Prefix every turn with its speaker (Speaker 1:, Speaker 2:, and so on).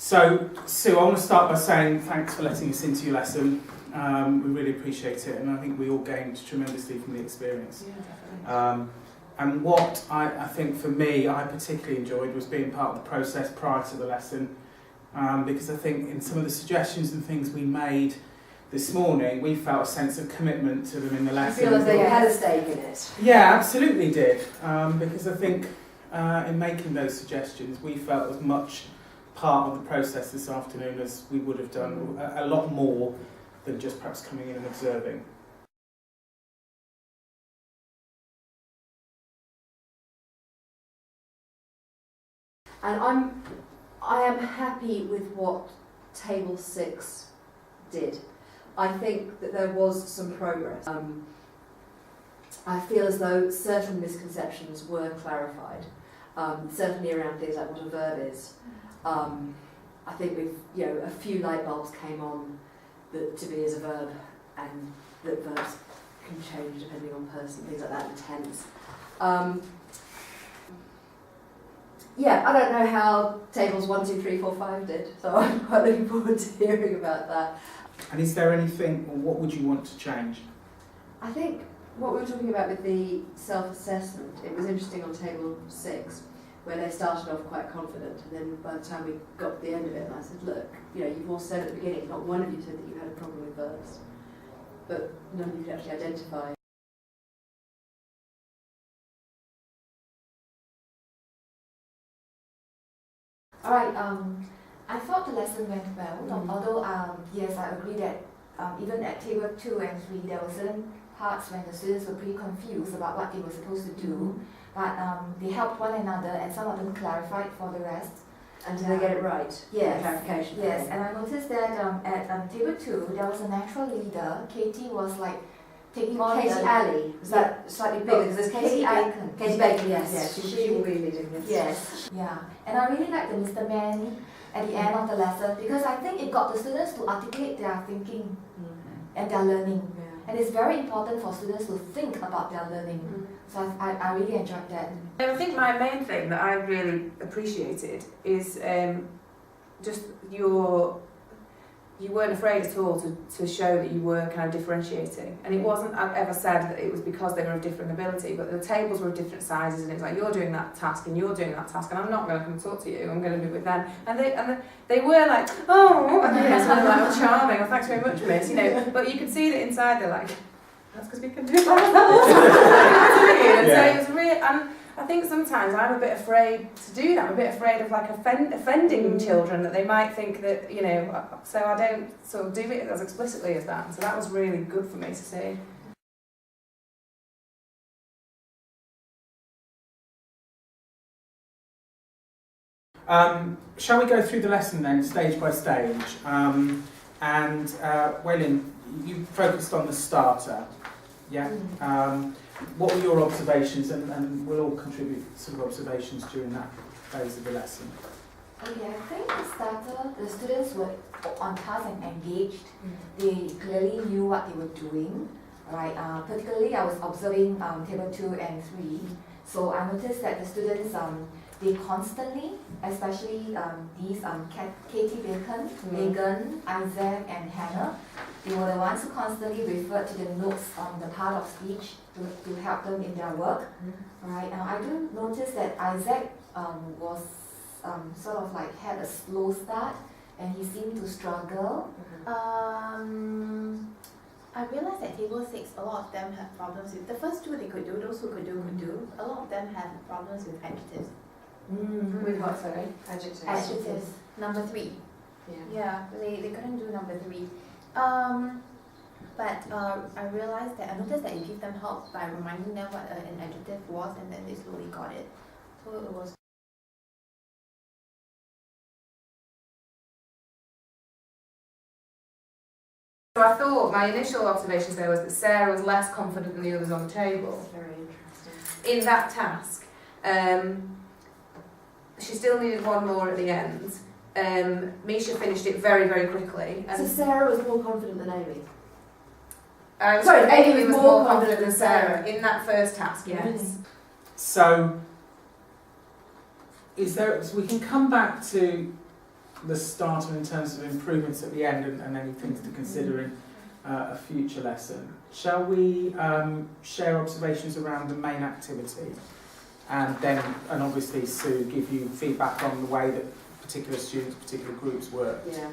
Speaker 1: So, Sue, I want to start by saying thanks for letting us into your lesson. We really appreciate it, and I think we all gained tremendously from the experience.
Speaker 2: Yeah, definitely.
Speaker 1: And what I think for me, I particularly enjoyed was being part of the process prior to the lesson, because I think in some of the suggestions and things we made this morning, we felt a sense of commitment to them in the lesson.
Speaker 2: I feel as though you had a stake in it.
Speaker 1: Yeah, absolutely did, because I think in making those suggestions, we felt as much part of the process this afternoon as we would have done, a lot more than just perhaps coming in and observing.
Speaker 2: And I am happy with what Table 6 did. I think that there was some progress. I feel as though certain misconceptions were clarified, certainly around things like what a verb is. I think a few light bulbs came on that to be as a verb, and that verbs can change depending on person, things like that, and tense. Yeah, I don't know how tables 1, 2, 3, 4, 5 did, so I'm quite looking forward to hearing about that.
Speaker 1: And is there anything, or what would you want to change?
Speaker 2: I think what we were talking about with the self-assessment, it was interesting on table 6, where they started off quite confident, and then by the time we got to the end of it, I said, look, you've all said at the beginning, not one of you said that you had a problem with verbs, but none of you could actually identify.
Speaker 3: Alright, I thought the lesson went well, although yes, I agree that even at table 2 and 3 there were certain parts when the students were pretty confused about what they were supposed to do, but they helped one another and some of them clarified for the rest.
Speaker 2: And did they get it right?
Speaker 3: Yes.
Speaker 2: Clarification.
Speaker 3: Yes, and I noticed that at table 2 there was a natural leader. Katie was like taking on
Speaker 2: Katie Alley, was that slightly bigger? Because there's
Speaker 3: Katie Bacon.
Speaker 2: Katie Bacon, yes.
Speaker 3: Yes,
Speaker 2: She will be leading this.
Speaker 3: Yes, yeah. And I really liked the Mr. Man at the end of the lesson because I think it got the students to articulate their thinking and their learning.
Speaker 2: Yeah.
Speaker 3: And it's very important for students to think about their learning. So I really enjoyed that.
Speaker 4: I think my main thing that I really appreciated is just you weren't afraid at all to show that you were kind of differentiating. And it wasn't ever said that it was because they were of different ability, but the tables were of different sizes, and it's like, you're doing that task and you're doing that task, and I'm not going to come talk to you, I'm going to do it with them. And they were like, oh, and then it's kind of like, oh, charming, oh, thanks very much, miss, but you could see that inside they're like, that's because we can do that. And so it was real, and I think sometimes I'm a bit afraid to do that. I'm a bit afraid of like offending children, that they might think that, so I don't sort of do it as explicitly as that. So that was really good for me to see.
Speaker 1: Shall we go through the lesson then, stage by stage? Waylin, you focused on the starter, yeah? What were your observations, and we'll all contribute some observations during that phase of the lesson.
Speaker 3: Okay, I think the starter, the students were on task and engaged. They clearly knew what they were doing, right? Particularly, I was observing table 2 and 3. So I noticed that the students, they constantly, especially these Katie Bacon, Megan, Isaac, and Hannah, they were the ones who constantly referred to the notes on the part of speech to help them in their work. Right? I do notice that Isaac was sort of like had a slow start, and he seemed to struggle.
Speaker 5: I realized at table 6 a lot of them have problems with the first 2 they could do, those who could do. A lot of them have problems with adjectives.
Speaker 2: With what, sorry?
Speaker 5: Adjectives. Number 3. Yeah, they couldn't do number 3. But I realized that I noticed that it gave them help by reminding them what an adjective was, and then they slowly got it. So it was.
Speaker 4: So I thought my initial observations there was that Sarah was less confident than the others on the table.
Speaker 2: That's very interesting.
Speaker 4: In that task. She still needed one more at the end. Misha finished it very, very quickly.
Speaker 2: So Sarah was more confident than Amy?
Speaker 4: Sorry, Amy
Speaker 2: Amy
Speaker 4: was more confident than Sarah in that first task, yes.
Speaker 1: So, so we can come back to the starter in terms of improvements at the end and any things to consider in a future lesson. Shall we share observations around the main activity, and then, and obviously Sue, give you feedback on the way that particular students, particular groups work?
Speaker 2: Yeah.